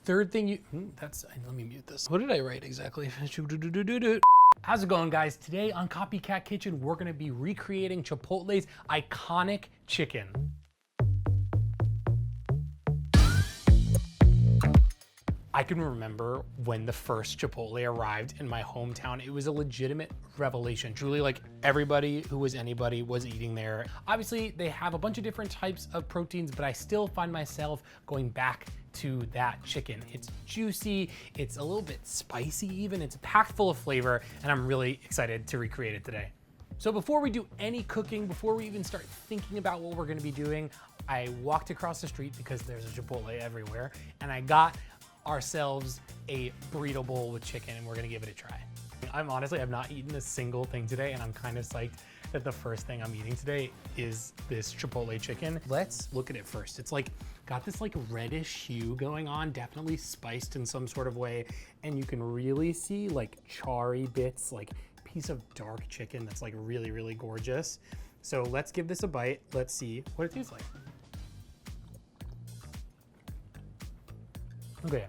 third thing you, let me mute this. What did I write exactly? How's it going, guys? Today on Copycat Kitchen, we're gonna be recreating Chipotle's iconic chicken. I can remember when the first Chipotle arrived in my hometown. It was a legitimate revelation. Truly, like, everybody who was anybody was eating there. Obviously, they have a bunch of different types of proteins, but I still find myself going back to that chicken. It's juicy, it's a little bit spicy even, it's packed full of flavor, and I'm really excited to recreate it today. So before we do any cooking, before we even start thinking about what we're gonna be doing, I walked across the street because there's a Chipotle everywhere, and I got ourselves a burrito bowl with chicken, and we're gonna give it a try. I've not eaten a single thing today, and I'm kind of psyched that the first thing I'm eating today is this Chipotle chicken. Let's look at it first. It's like got this like reddish hue going on, definitely spiced in some sort of way, and you can really see like charry bits, like piece of dark chicken that's like really, really gorgeous. So let's give this a bite. Let's see what it tastes like. Okay.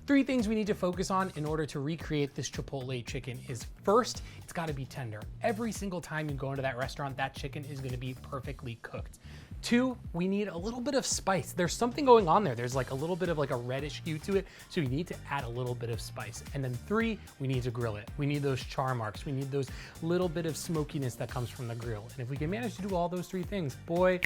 Three things we need to focus on in order to recreate this Chipotle chicken is first, it's gotta be tender. Every single time you go into that restaurant, that chicken is gonna be perfectly cooked. Two, we need a little bit of spice. There's something going on there. There's like a little bit of like a reddish hue to it, so you need to add a little bit of spice. And then three, we need to grill it. We need those char marks. We need those little bit of smokiness that comes from the grill. And if we can manage to do all those three things, boy,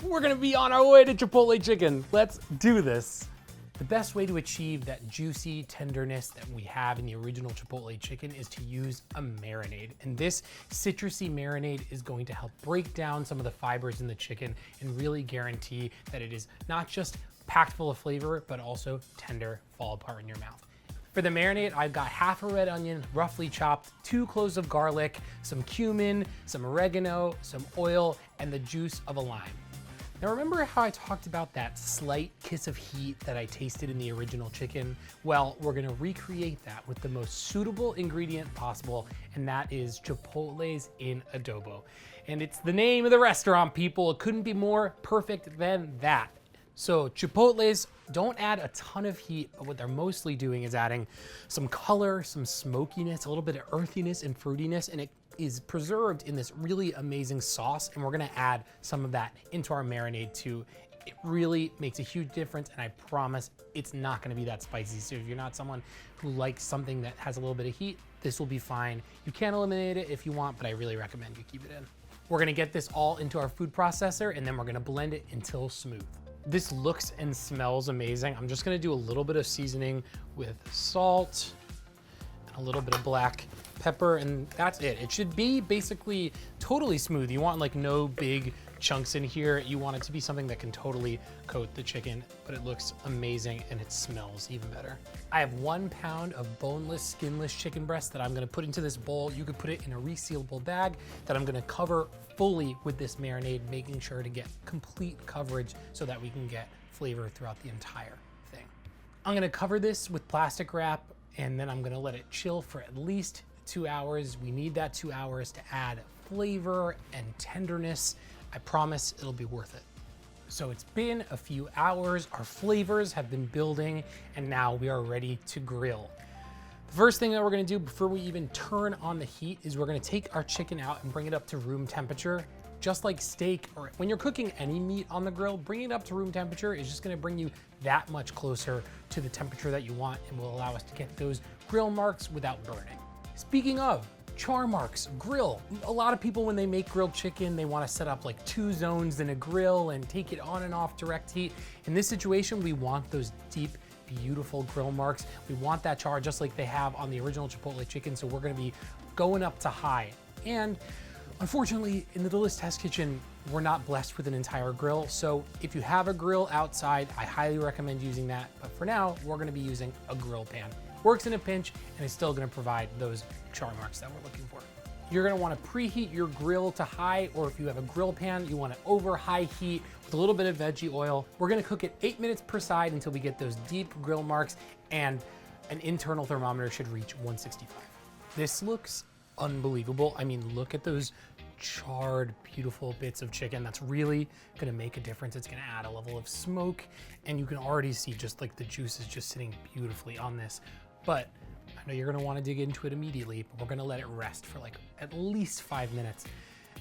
we're gonna be on our way to Chipotle chicken. Let's do this. The best way to achieve that juicy tenderness that we have in the original Chipotle chicken is to use a marinade. And this citrusy marinade is going to help break down some of the fibers in the chicken and really guarantee that it is not just packed full of flavor, but also tender, fall apart in your mouth. For the marinade, I've got half a red onion, roughly chopped, 2 cloves of garlic, some cumin, some oregano, some oil, and the juice of a lime. Now remember how I talked about that slight kiss of heat that I tasted in the original chicken? Well, we're gonna recreate that with the most suitable ingredient possible, and that is Chipotle's in adobo. And it's the name of the restaurant, people. It couldn't be more perfect than that. So Chipotle's don't add a ton of heat, but what they're mostly doing is adding some color, some smokiness, a little bit of earthiness and fruitiness, and it is preserved in this really amazing sauce, and we're gonna add some of that into our marinade too. It really makes a huge difference, and I promise it's not gonna be that spicy. So if you're not someone who likes something that has a little bit of heat, this will be fine. You can eliminate it if you want, but I really recommend you keep it in. We're gonna get this all into our food processor, and then we're gonna blend it until smooth. This looks and smells amazing. I'm just gonna do a little bit of seasoning with salt, a little bit of black pepper, and that's it. It should be basically totally smooth. You want like no big chunks in here. You want it to be something that can totally coat the chicken, but it looks amazing and it smells even better. I have 1 pound of boneless, skinless chicken breast that I'm gonna put into this bowl. You could put it in a resealable bag that I'm gonna cover fully with this marinade, making sure to get complete coverage so that we can get flavor throughout the entire thing. I'm gonna cover this with plastic wrap, and then I'm gonna let it chill for at least 2 hours. We need that 2 hours to add flavor and tenderness. I promise it'll be worth it. So it's been a few hours, our flavors have been building, and now we are ready to grill. The first thing that we're gonna do before we even turn on the heat is we're gonna take our chicken out and bring it up to room temperature. Just like steak, or when you're cooking any meat on the grill, bringing it up to room temperature is just gonna bring you that much closer to the temperature that you want and will allow us to get those grill marks without burning. Speaking of char marks, grill. A lot of people, when they make grilled chicken, they wanna set up like 2 zones in a grill and take it on and off direct heat. In this situation, we want those deep, beautiful grill marks. We want that char just like they have on the original Chipotle chicken, so we're gonna be going up to high. And unfortunately, in the Delish test kitchen, we're not blessed with an entire grill. So if you have a grill outside, I highly recommend using that. But for now, we're gonna be using a grill pan. Works in a pinch, and it's still gonna provide those char marks that we're looking for. You're gonna wanna preheat your grill to high, or if you have a grill pan, you want it over high heat with a little bit of veggie oil. We're gonna cook it 8 minutes per side until we get those deep grill marks, and an internal thermometer should reach 165. This looks unbelievable. I mean, look at those charred, beautiful bits of chicken. That's really gonna make a difference. It's gonna add a level of smoke, and you can already see just like the juices just sitting beautifully on this. But I know you're gonna wanna dig into it immediately, but we're gonna let it rest for like at least 5 minutes.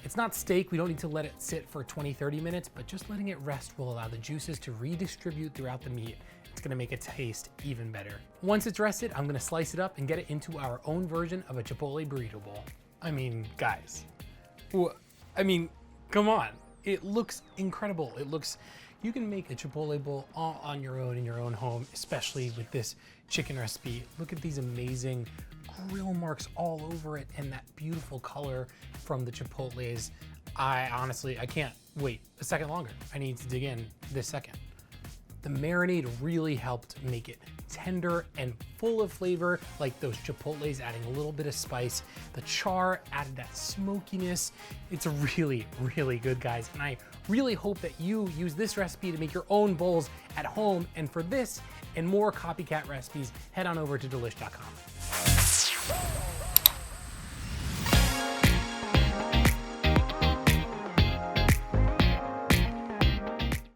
It's not steak, we don't need to let it sit for 20, 30 minutes, but just letting it rest will allow the juices to redistribute throughout the meat. It's gonna make it taste even better. Once it's rested, I'm gonna slice it up and get it into our own version of a Chipotle burrito bowl. I mean, guys, come on. It looks incredible. You can make a Chipotle bowl all on your own in your own home, especially with this chicken recipe. Look at these amazing grill marks all over it and that beautiful color from the Chipotles. I can't wait a second longer. I need to dig in this second. The marinade really helped make it tender and full of flavor, like those Chipotles, adding a little bit of spice. The char added that smokiness. It's really, really good, guys. And I really hope that you use this recipe to make your own bowls at home. And for this and more copycat recipes, head on over to delish.com.